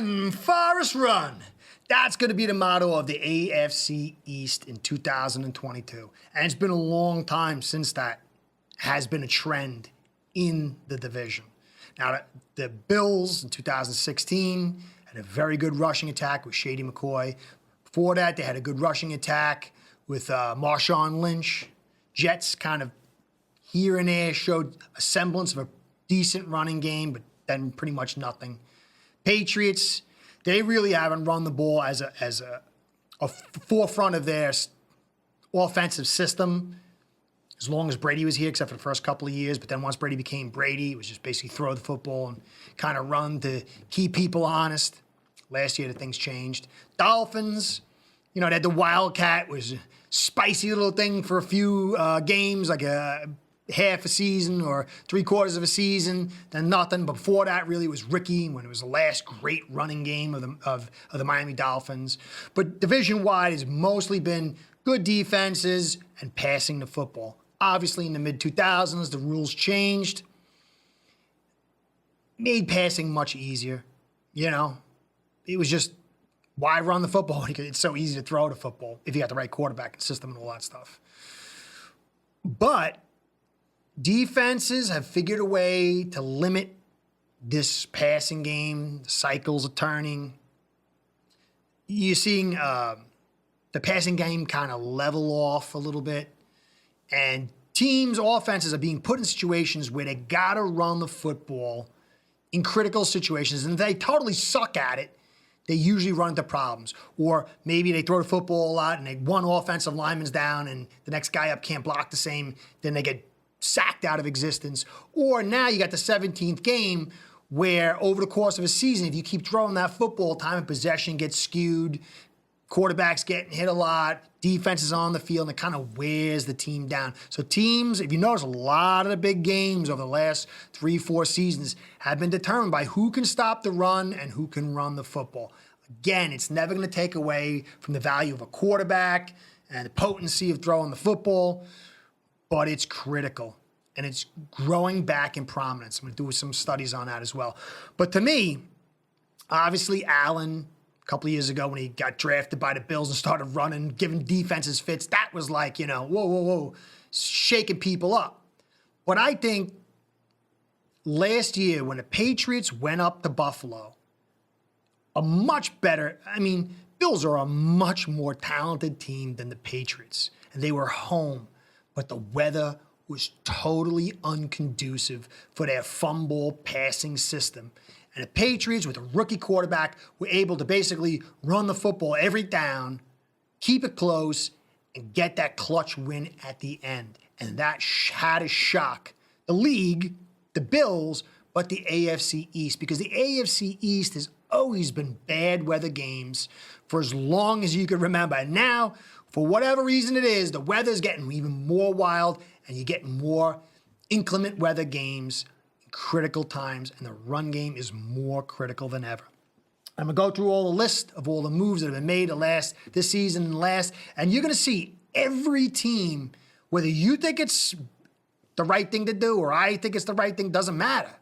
Run, Forrest, run. That's going to be the motto of the AFC East in 2022. And it's been a long time since that has been a trend in the division. Now, the Bills in 2016 had a very good rushing attack with Shady McCoy. Before that, they had a good rushing attack with Marshawn Lynch. Jets kind of here and there showed a semblance of a decent running game, but then pretty much nothing. Patriots, they really haven't run the ball as a forefront of their offensive system as long as Brady was here, except for the first couple of years. But then once Brady became Brady, it was just basically throw the football and kind of run to keep people honest. Last year, the things changed. Dolphins, they had the Wildcat, was a spicy little thing for a few games, like a half a season or 3/4 of a season, then nothing. But before that, really, was Ricky, when it was the last great running game of the Miami Dolphins. But division-wide, has mostly been good defenses and passing the football. Obviously, in the mid-2000s, the rules changed, made passing much easier. It was just, why run the football? It's so easy to throw the football if you got the right quarterback and system and all that stuff. But defenses have figured a way to limit this passing game. The cycles are turning. You're seeing the passing game kind of level off a little bit. And teams' offenses are being put in situations where they got to run the football in critical situations. And if they totally suck at it, they usually run into problems. Or maybe they throw the football a lot and one offensive lineman's down and the next guy up can't block the same. Then they get sacked out of existence. Or now you got the 17th game where over the course of a season, if you keep throwing that football, time of possession gets skewed, quarterbacks getting hit a lot, defense is on the field, and it kind of wears the team down. So teams, if you notice, a lot of the big games over the last 3-4 seasons have been determined by who can stop the run and who can run the football. Again, it's never going to take away from the value of a quarterback and the potency of throwing the football, but it's critical, and it's growing back in prominence. I'm going to do some studies on that as well. But to me, obviously Allen, a couple of years ago when he got drafted by the Bills and started running, giving defenses fits, that was like, whoa, shaking people up. But I think last year when the Patriots went up to Buffalo, Bills are a much more talented team than the Patriots, and they were home. But the weather was totally unconducive for their fumble passing system. And the Patriots, with a rookie quarterback, were able to basically run the football every down, keep it close, and get that clutch win at the end. And that had to shock the league, the Bills, but the AFC East. Because the AFC East has always been bad weather games for as long as you can remember. And now, for whatever reason it is, the weather's getting even more wild, and you get more inclement weather games, critical times, and the run game is more critical than ever. I'm going to go through all the list of all the moves that have been made this season and last, and you're going to see every team, whether you think it's the right thing to do or I think it's the right thing, doesn't matter.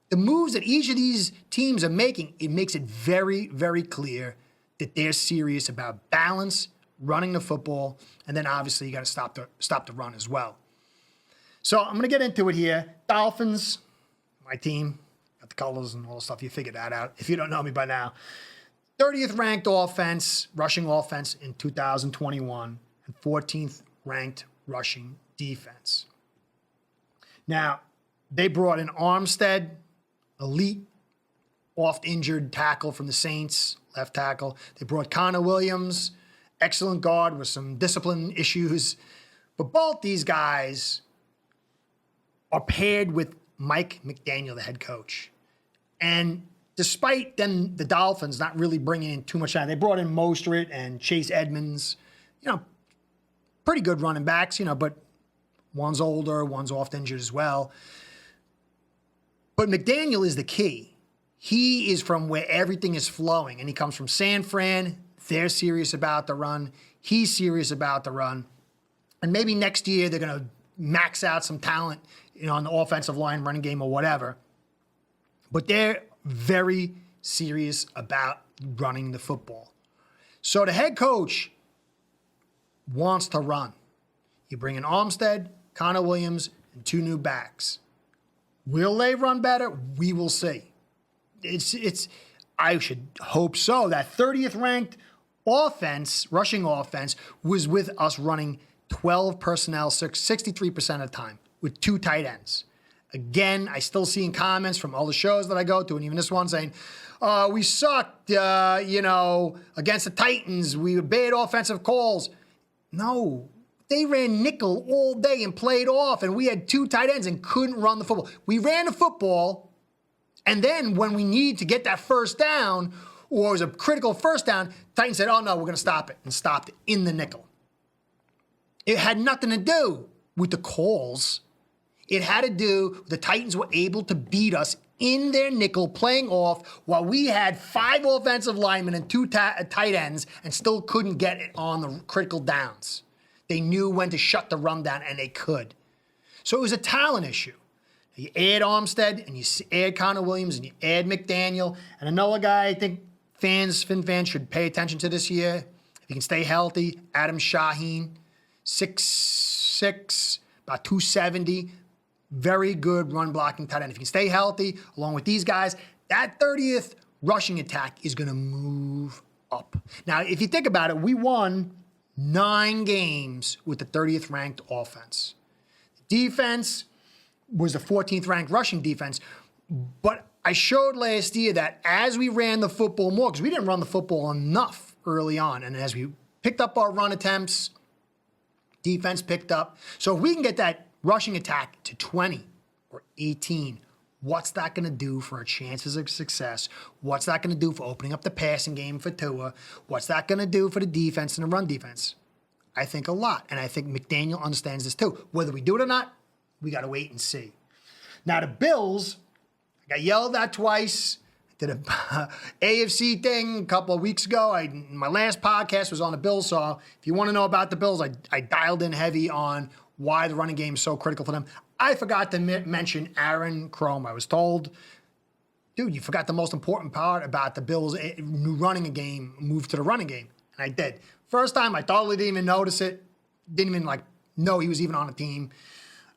The moves that each of these teams are making, it makes it very, very clear that they're serious about balance, running the football, and then obviously you got to stop the run as well. So I'm going to get into it here. Dolphins, my team, got the colors and all the stuff. You figured that out if you don't know me by now. 30th ranked offense, rushing offense in 2021, and 14th ranked rushing defense. Now, they brought in Armstead, elite, oft-injured tackle from the Saints, left tackle. They brought Connor Williams, excellent guard with some discipline issues. But both these guys are paired with Mike McDaniel, the head coach. And despite then the Dolphins not really bringing in too much time, they brought in Mostert and Chase Edmonds, pretty good running backs, but one's older, one's oft injured as well. But McDaniel is the key. He is from where everything is flowing, and he comes from San Fran. They're serious about the run. He's serious about the run. And maybe next year they're going to max out some talent, on the offensive line, running game, or whatever. But they're very serious about running the football. So the head coach wants to run. You bring in Armstead, Connor Williams, and 2 new backs. Will they run better? We will see. I should hope so. That 30th ranked offense, rushing offense, was with us running 12 personnel 63% of the time with 2 tight ends. Again, I still see in comments from all the shows that I go to, and even this one saying, we sucked, against the Titans. We were bad offensive calls. No, they ran nickel all day and played off, and we had 2 tight ends and couldn't run the football. We ran the football, and then when we need to get that first down, or it was a critical first down, Titans said, oh, no, we're going to stop it, and stopped it in the nickel. It had nothing to do with the calls. It had to do, the Titans were able to beat us in their nickel, playing off, while we had 5 offensive linemen and 2 tight ends and still couldn't get it on the critical downs. They knew when to shut the run down, and they could. So it was a talent issue. You add Armstead, and you add Connor Williams, and you add McDaniel, and another guy I think Fin fans should pay attention to this year. If he can stay healthy, Adam Shaheen, 6'6", about 270, very good run blocking tight end. If he can stay healthy, along with these guys, that 30th rushing attack is going to move up. Now, if you think about it, we won 9 games with the 30th ranked offense. The defense was the 14th ranked rushing defense, but I showed last year that as we ran the football more, because we didn't run the football enough early on, and as we picked up our run attempts, defense picked up. So if we can get that rushing attack to 20 or 18, what's that going to do for our chances of success? What's that going to do for opening up the passing game for Tua? What's that going to do for the defense and the run defense? I think a lot, and I think McDaniel understands this too. Whether we do it or not, we got to wait and see. Now, the Bills, I got yelled at twice. I did a AFC thing a couple of weeks ago. My last podcast was on the Bills, so if you want to know about the Bills, I dialed in heavy on why the running game is so critical for them. I forgot to mention Aaron Crom. I was told, dude, you forgot the most important part about the Bills running a game, move to the running game. And I did. First time, I totally didn't even notice it. Didn't even know he was even on the team.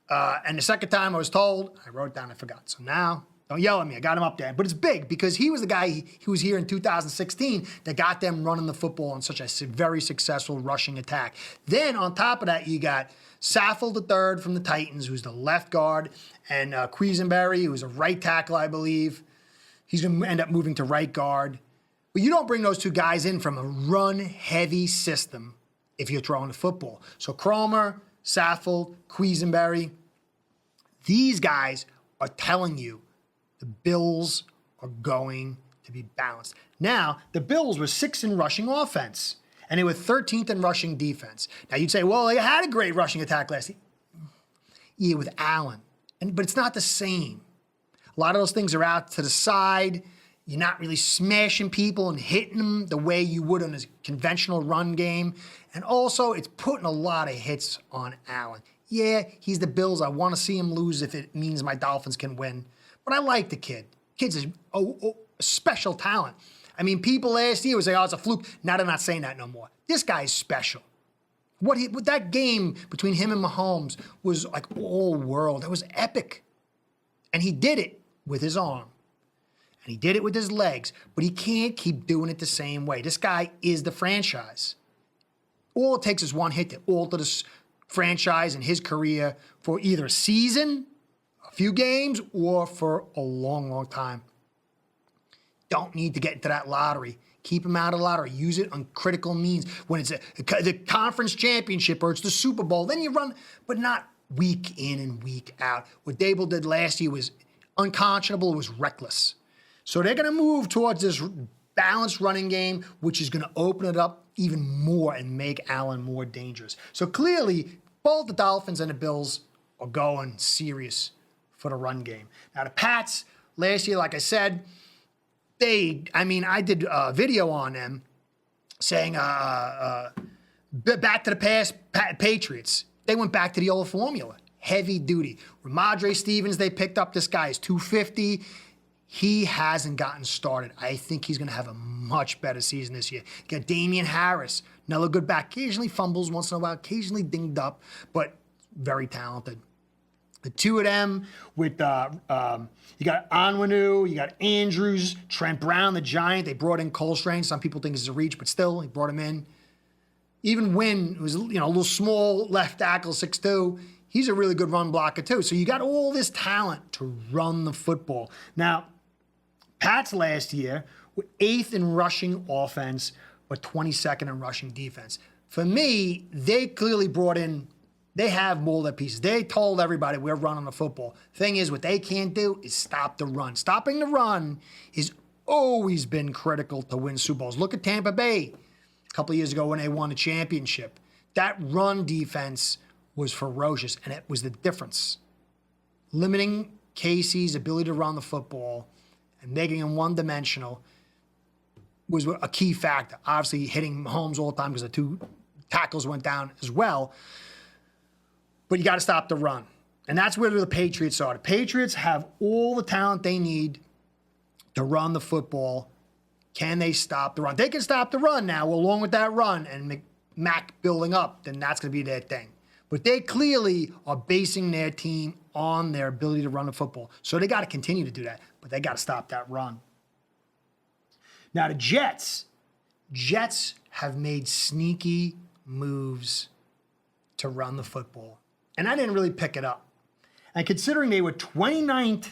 And the second time I was told, I wrote it down, I forgot. So now, don't yell at me, I got him up there. But it's big because he was the guy who was here in 2016 that got them running the football on such a very successful rushing attack. Then on top of that, you got Saffold III from the Titans, who's the left guard, and Quisenberry, who's a right tackle, I believe. He's going to end up moving to right guard. But you don't bring those 2 guys in from a run-heavy system if you're throwing the football. So Cromer, Saffold, Quisenberry, these guys are telling you the Bills are going to be balanced. Now, the Bills were 6th in rushing offense, and they were 13th in rushing defense. Now, you'd say, well, they had a great rushing attack last year with Allen, but it's not the same. A lot of those things are out to the side. You're not really smashing people and hitting them the way you would in a conventional run game. And also, it's putting a lot of hits on Allen. Yeah, he's the Bills. I want to see him lose if it means my Dolphins can win. But I like the kid. Kid's a special talent. I mean, people last year would say, oh, it's a fluke. Now they're not saying that no more. This guy's special. What that game between him and Mahomes was like all world. It was epic. And he did it with his arm. And he did it with his legs, but he can't keep doing it the same way. This guy is the franchise. All it takes is one hit to alter this franchise and his career for either a season, a few games, or for a long, long time. Don't need to get into that lottery. Keep him out of the lottery. Use it on critical means. When it's the conference championship or it's the Super Bowl, then you run, but not week in and week out. What Dable did last year was unconscionable. It was reckless. So they're going to move towards this balanced running game, which is going to open it up even more and make Allen more dangerous. So clearly, both the Dolphins and the Bills are going serious for the run game. Now, the Pats, last year, like I said, I did a video on them saying back to the past Patriots. They went back to the old formula, heavy duty. Ramadre Stevens, they picked up. This guy is 250. he hasn't gotten started. I think he's going to have a much better season this year. You got Damian Harris, another good back. Occasionally fumbles once in a while, occasionally dinged up, but very talented. The two of them with, you got Onwenu, you got Andrews, Trent Brown, the Giant. They brought in Cole Strange. Some people think it's a reach, but still, he brought him in. Even Wynn, who's a little small left tackle, 6'2", he's a really good run blocker too. So you got all this talent to run the football. Now, Pats last year were 8th in rushing offense, but 22nd in rushing defense. For me, they clearly brought in, they have molded pieces. They told everybody we're running the football. Thing is, what they can't do is stop the run. Stopping the run has always been critical to win Super Bowls. Look at Tampa Bay a couple of years ago when they won the championship. That run defense was ferocious, and it was the difference. Limiting Casey's ability to run the football and making him one-dimensional was a key factor. Obviously, hitting Mahomes all the time because the two tackles went down as well. But you got to stop the run. And that's where the Patriots are. The Patriots have all the talent they need to run the football. Can they stop the run? They can stop the run now, along with that run, and Mac building up, then that's going to be their thing. But they clearly are basing their team on their ability to run the football. So they got to continue to do that, but they got to stop that run. Now the Jets have made sneaky moves to run the football. And I didn't really pick it up. And considering they were 29th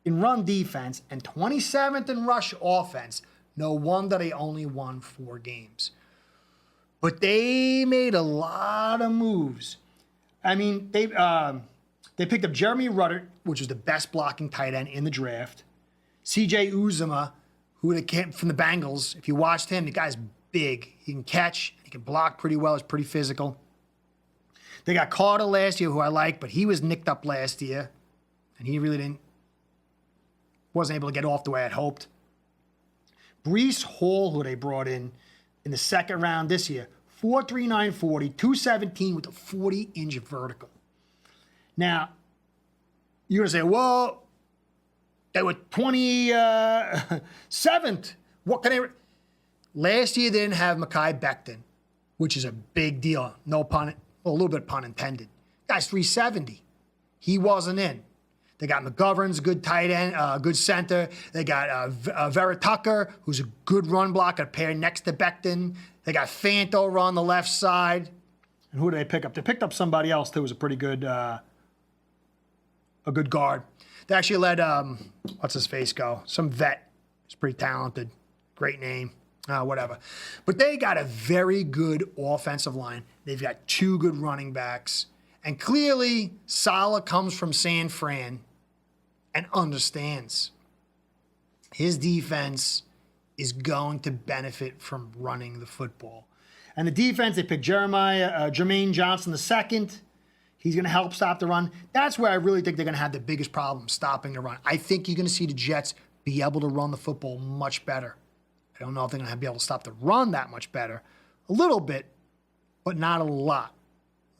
in run defense and 27th in rush offense, no wonder they only won 4 games. But they made a lot of moves. I mean, they picked up Jeremy Rutter, which was the best blocking tight end in the draft. C.J. Uzomah, who came from the Bengals. If you watched him, the guy's big. He can catch. He can block pretty well. He's pretty physical. They got Carter last year, who I like, but he was nicked up last year, and he really wasn't able to get off the way I'd hoped. Breece Hall, who they brought in the second round this year, 4.39 40, 217 with a 40-inch vertical. Now, you're going to say, well, they were 27th. What can they... Last year, they didn't have Mekhi Becton, which is a big deal. No pun, a little bit pun intended. Guy's 370. He wasn't in. They got McGovern's good tight end, good center. They got Vera Tucker, who's a good run blocker, pair next to Becton. They got Fant over on the left side. And who did they pick up? They picked up somebody else too, who was a pretty good, a good guard. They actually let, what's his face go? Some vet. He's pretty talented. Great name. Whatever. But they got a very good offensive line. They've got 2 good running backs. And clearly, Saleh comes from San Fran and understands his defense is going to benefit from running the football. And the defense, they picked Jermaine Johnson II. He's going to help stop the run. That's where I really think they're going to have the biggest problem, stopping the run. I think you're going to see the Jets be able to run the football much better. I don't know if they're going to be able to stop the run that much better. A little bit, but not a lot.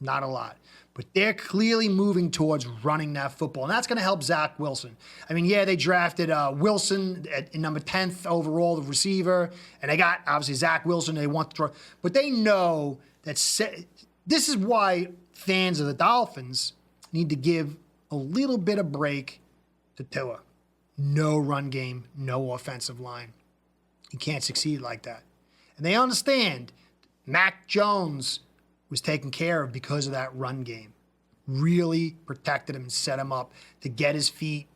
Not a lot. But they're clearly moving towards running that football. And that's going to help Zach Wilson. I mean, yeah, they drafted Wilson in number 10th overall, the receiver. And they got, obviously, Zach Wilson. They want to throw. But they know that this is why fans of the Dolphins need to give a little bit of break to Tua. No run game, no offensive line. You can't succeed like that. And they understand Mac Jones was taken care of because of that run game. Really protected him and set him up to get his feet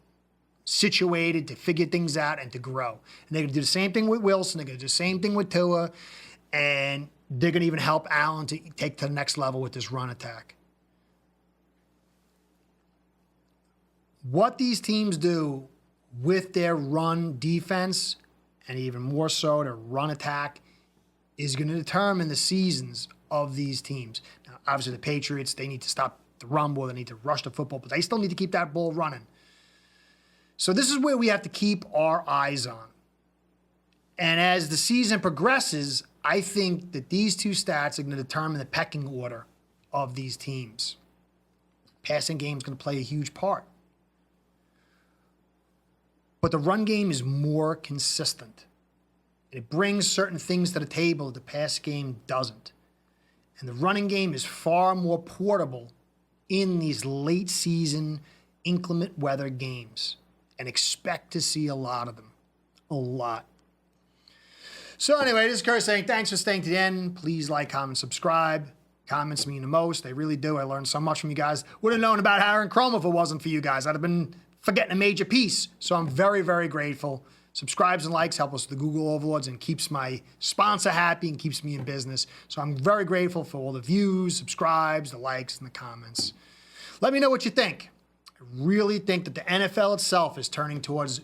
situated, to figure things out, and to grow. And they're going to do the same thing with Wilson. They're going to do the same thing with Tua. And they're going to even help Allen to take to the next level with this run attack. What these teams do with their run defense, and even more so their run attack, is going to determine the seasons of these teams. Now, obviously, the Patriots, they need to stop the run more. They need to rush the football, but they still need to keep that ball running. So this is where we have to keep our eyes on. And as the season progresses, I think that these two stats are going to determine the pecking order of these teams. Passing game is going to play a huge part. but the run game is more consistent. It brings certain things to the table that the pass game doesn't. And the running game is far more portable in these late season inclement weather games. And expect to see a lot of them. A lot. So anyway, this is Kurt saying thanks for staying to the end. Please like, comment, subscribe. Comments mean the most. They really do. I learned so much from you guys. Would have known about Aaron Chrome if it wasn't for you guys. I'd have been forgetting a major piece. So I'm very, very grateful. Subscribes and likes help us with the Google overlords and keeps my sponsor happy and keeps me in business. So I'm very grateful for all the views, subscribes, the likes, and the comments. Let me know what you think. I really think that the NFL itself is turning towards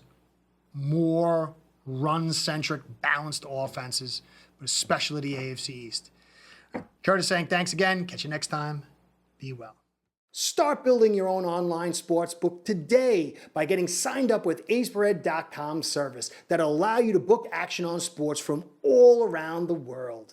more run-centric, balanced offenses, but especially the AFC East. Curtis saying thanks again. Catch you next time. Be well. Start building your own online sportsbook today by getting signed up with aceperhead.com service that'll allow you to book action on sports from all around the world.